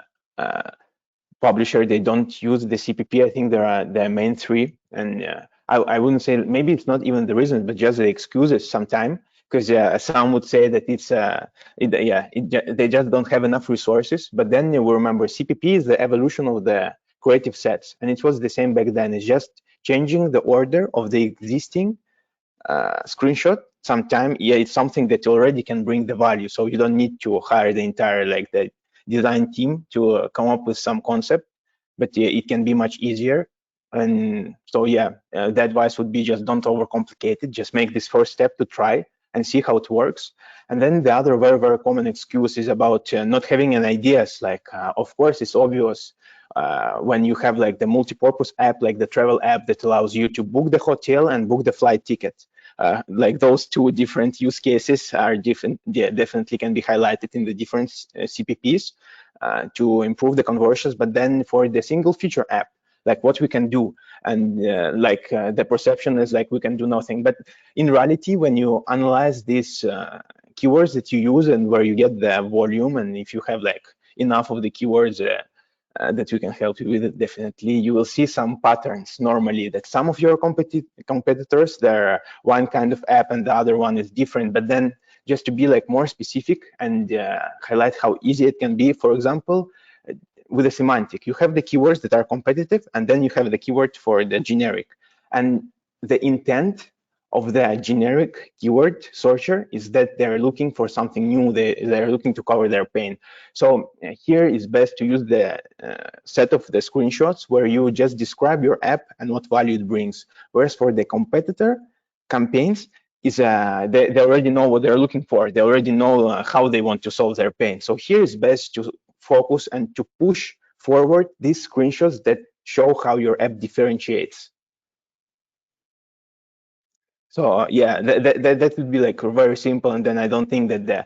[SPEAKER 4] publisher they don't use the CPP, I think there are the main three, and I wouldn't say, maybe it's not even the reason, but just the excuses sometimes, because some would say that it's they just don't have enough resources. But then you will remember CPP is the evolution of the creative sets, and it was the same back then. It's just changing the order of the existing screenshot. Sometimes it's something that already can bring the value, so you don't need to hire the entire like the design team to come up with some concept, but it can be much easier And so yeah, the advice would be just don't overcomplicate it. Just make this first step to try and see how it works. And then the other very, very common excuse is about not having an ideas. Like, of course, it's obvious when you have like the multi-purpose app, like the travel app that allows you to book the hotel and book the flight ticket. Like those two different use cases are different, definitely can be highlighted in the different CPPs to improve the conversions. But then for the single feature app, like what we can do, and the perception is like we can do nothing. But in reality, when you analyze these keywords that you use and where you get the volume, and if you have like enough of the keywords that we can help you with it, definitely you will see some patterns normally that some of your competitors, they're one kind of app and the other one is different. But then just to be like more specific and highlight how easy it can be, for example, with the semantic, you have the keywords that are competitive, and then you have the keyword for the generic. And the intent of the generic keyword searcher is that they're looking for something new. They're looking to cover their pain. So here is best to use the set of the screenshots where you just describe your app and what value it brings. Whereas for the competitor campaigns, is they already know what they're looking for. They already know how they want to solve their pain. So here is best to focus and to push forward these screenshots that show how your app differentiates. So yeah, that would be like very simple. And then I don't think that the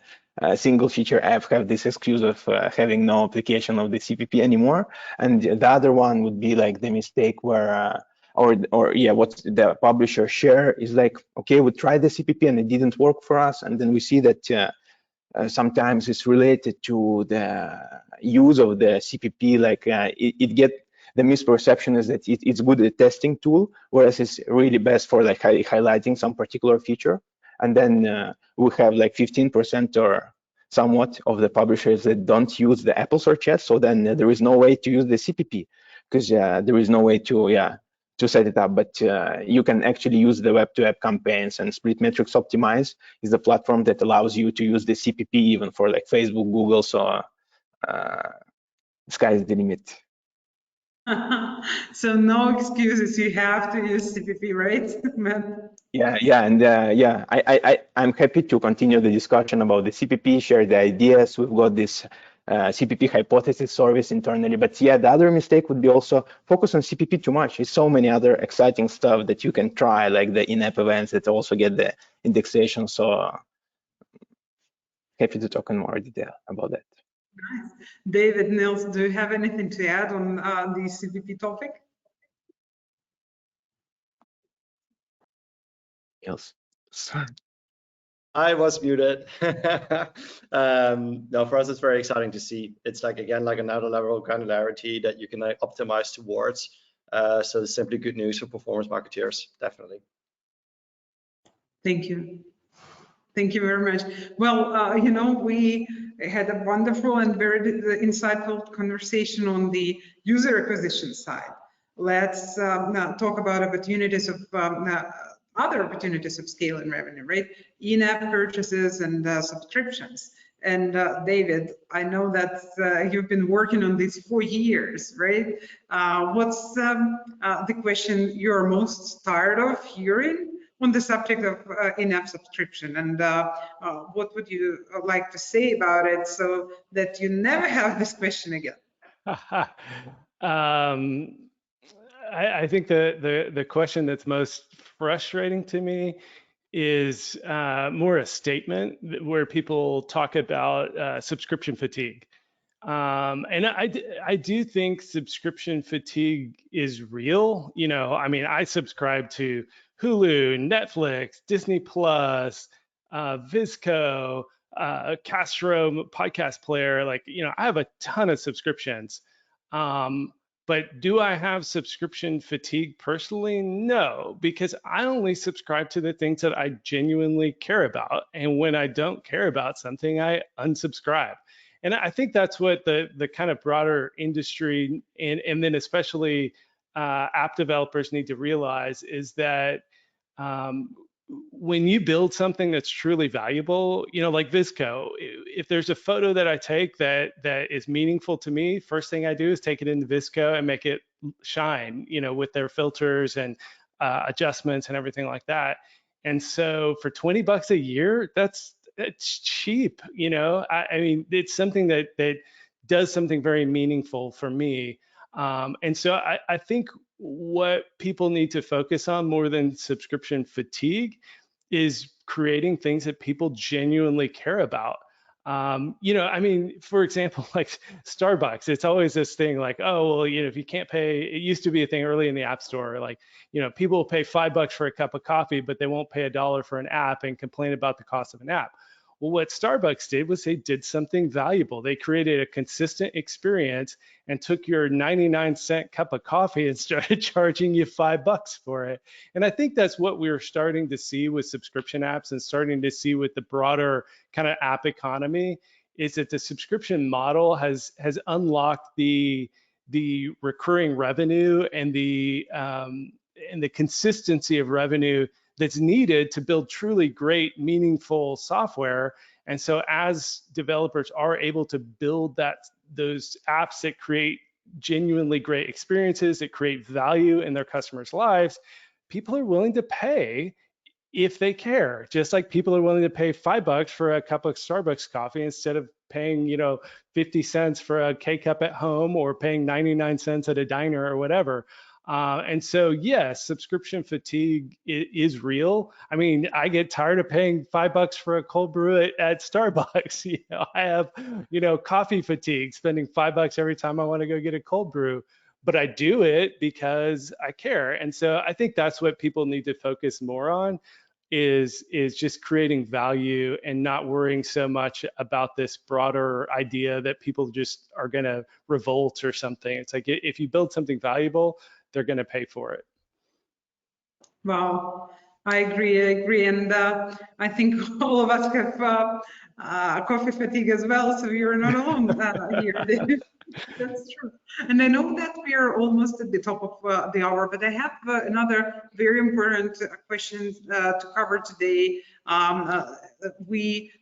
[SPEAKER 4] single feature app have this excuse of having no application of the CPP anymore. And the other one would be like the mistake where or yeah, what the publisher share is like, okay, we tried the CPP and it didn't work for us. And then we see that sometimes it's related to the use of the CPP, like the misperception is that it's good at testing tool, whereas it's really best for like highlighting some particular feature. And then we have like 15% or somewhat of the publishers that don't use the Apple search yet. So then there is no way to use the CPP because there is no way to set it up. But you can actually use the web-to-app campaigns, and SplitMetrics Optimize is the platform that allows you to use the CPP even for like Facebook, Google. So sky is the limit.
[SPEAKER 1] So no excuses. You have to use CPP, right, man?
[SPEAKER 4] Yeah, and yeah, I'm happy to continue the discussion about the CPP, share the ideas. We've got this CPP hypothesis service internally, but yeah, the other mistake would be also focus on CPP too much. There's so many other exciting stuff that you can try, like the in-app events that also get the indexation. So happy to talk in more detail about that.
[SPEAKER 1] Nice. David, Nils, do you have anything to add on the CPP topic?
[SPEAKER 4] Nils.
[SPEAKER 3] I was muted. No, for us, it's very exciting to see. It's like, again, like another level of granularity that you can optimize towards. So it's simply good news for performance marketeers, definitely.
[SPEAKER 1] Thank you. Thank you very much. Well, you know, we had a wonderful and very insightful conversation on the user acquisition side. Let's now talk about opportunities of other opportunities of scale and revenue, right? In-app purchases and subscriptions. And David, I know that you've been working on this for years, right? What's the question you're most tired of hearing on the subject of in-app subscription, and what would you like to say about it so that you never have this question again?
[SPEAKER 2] I think the question that's most frustrating to me is more a statement where people talk about subscription fatigue. And I do think subscription fatigue is real. You know, I mean, I subscribe to Hulu, Netflix, Disney Plus, Visco, Castro podcast player. Like, you know, I have a ton of subscriptions. But do I have subscription fatigue personally? No, because I only subscribe to the things that I genuinely care about. And when I don't care about something, I unsubscribe. And I think that's what the kind of broader industry and then especially app developers need to realize is that when you build something that's truly valuable, you know, like Visco, if there's a photo that I take that is meaningful to me, first thing I do is take it into Visco and make it shine, you know, with their filters and adjustments and everything like that. And so for $20 a year, it's cheap, you know. I mean, it's something that does something very meaningful for me. And so I think what people need to focus on more than subscription fatigue is creating things that people genuinely care about. You know, I mean, for example, like Starbucks, it's always this thing like, oh, well, you know, if you can't pay, it used to be a thing early in the App Store, like, you know, people will pay $5 for a cup of coffee, but they won't pay $1 for an app and complain about the cost of an app. Well, what Starbucks did was they did something valuable. They created a consistent experience and took your 99-cent cup of coffee and started charging you $5 for it. And I think that's what we're starting to see with subscription apps and starting to see with the broader kind of app economy, is that the subscription model has unlocked the recurring revenue and the consistency of revenue that's needed to build truly great, meaningful software. And so as developers are able to build those apps that create genuinely great experiences, that create value in their customers' lives, people are willing to pay if they care. Just like people are willing to pay $5 for a cup of Starbucks coffee instead of paying, you know, 50 cents for a K-cup at home or paying 99 cents at a diner or whatever. And so, yes, subscription fatigue is real. I mean, I get tired of paying $5 for a cold brew at Starbucks. You know, I have, you know, coffee fatigue, spending $5 every time I want to go get a cold brew. But I do it because I care. And so I think that's what people need to focus more on, is just creating value and not worrying so much about this broader idea that people just are going to revolt or something. It's like, if you build something valuable, they're going to pay for it.
[SPEAKER 1] Wow, I agree. And I think all of us have coffee fatigue as well, so you're not alone here. That's true. And I know that we are almost at the top of the hour, but I have another very important question to cover today. We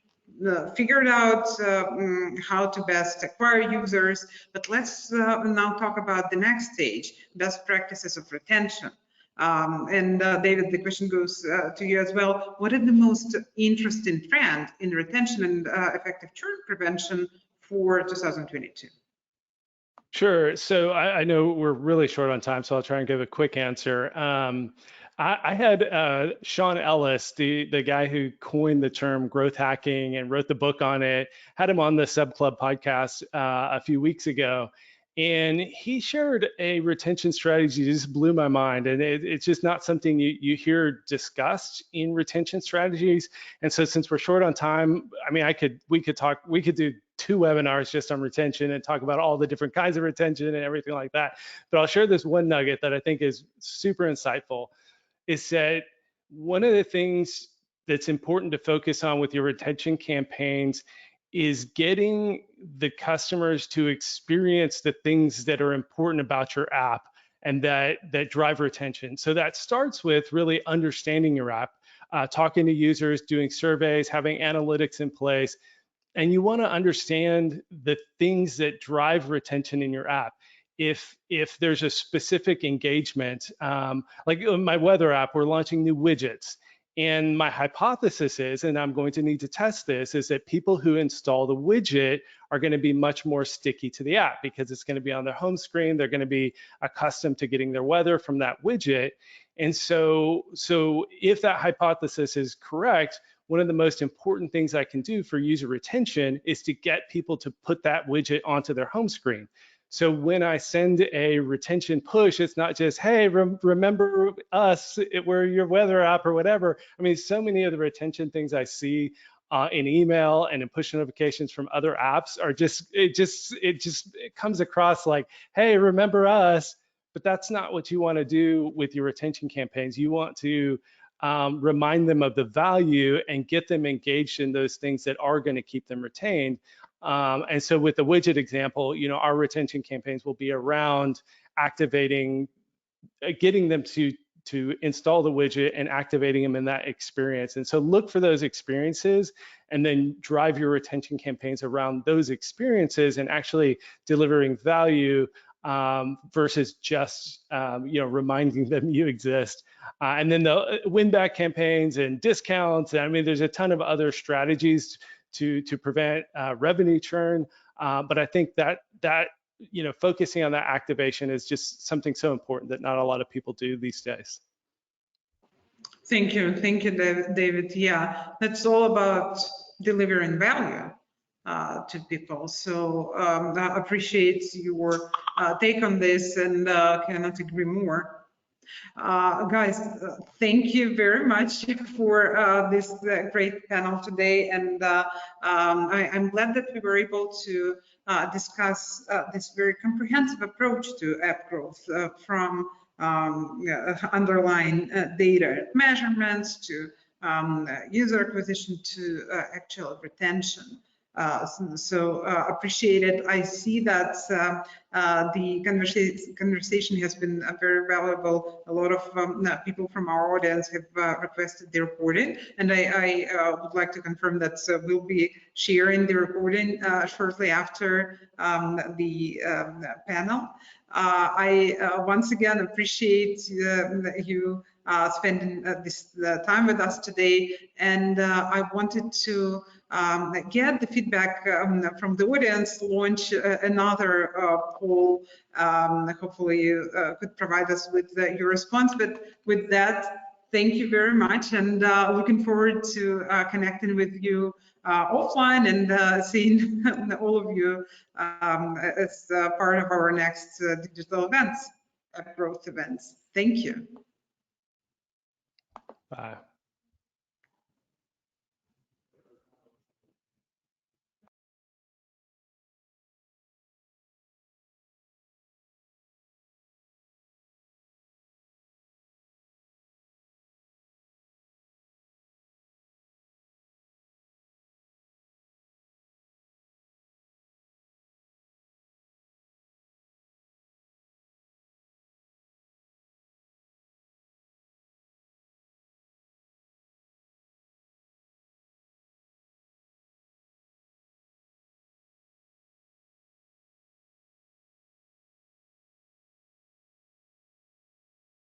[SPEAKER 1] figured out how to best acquire users, but let's now talk about the next stage, best practices of retention. And David, the question goes to you as well. What are the most interesting trend in retention and effective churn prevention for 2022?
[SPEAKER 2] Sure. So I know we're really short on time, so I'll try and give a quick answer. I had Sean Ellis, the guy who coined the term growth hacking and wrote the book on it, had him on the Sub Club podcast a few weeks ago. And he shared a retention strategy that just blew my mind. And it's just not something you hear discussed in retention strategies. And so since we're short on time, I mean, we could do 2 webinars just on retention and talk about all the different kinds of retention and everything like that. But I'll share this one nugget that I think is super insightful, is that one of the things that's important to focus on with your retention campaigns is getting the customers to experience the things that are important about your app and that drive retention. So that starts with really understanding your app, talking to users, doing surveys, having analytics in place. And you want to understand the things that drive retention in your app. If there's a specific engagement, like my weather app, we're launching new widgets. And my hypothesis is, and I'm going to need to test this, is that people who install the widget are going to be much more sticky to the app because it's going to be on their home screen. They're going to be accustomed to getting their weather from that widget. And so if that hypothesis is correct, one of the most important things I can do for user retention is to get people to put that widget onto their home screen. So when I send a retention push, it's not just, hey, remember us, we're your weather app or whatever. I mean, so many of the retention things I see in email and in push notifications from other apps are it comes across like, hey, remember us. But that's not what you want to do with your retention campaigns. You want to remind them of the value and get them engaged in those things that are going to keep them retained. And so with the widget example, you know, our retention campaigns will be around activating, getting them to to install the widget and activating them in that experience. And so look for those experiences and then drive your retention campaigns around those experiences and actually delivering value versus just reminding them you exist. And then the win-back campaigns and discounts. I mean, there's a ton of other strategies to prevent revenue churn. But I think that focusing on that activation is just something so important that not a lot of people do these days.
[SPEAKER 1] Thank you, David. Yeah, that's all about delivering value to people. So I appreciate your take on this, and cannot agree more. Guys, thank you very much for this great panel today, and I'm glad that we were able to discuss this very comprehensive approach to app growth from underlying data measurements to user acquisition to actual retention. So appreciate it. I see that the conversation has been very valuable. A lot of people from our audience have requested the recording, and I would like to confirm that we'll be sharing the recording shortly after the panel. I once again appreciate you spending this time with us today, and I wanted to get the feedback from the audience, launch another poll. Hopefully you could provide us with your response, but with that, thank you very much, and looking forward to connecting with you offline and seeing all of you as part of our next digital events, growth events. Thank you.
[SPEAKER 2] Bye.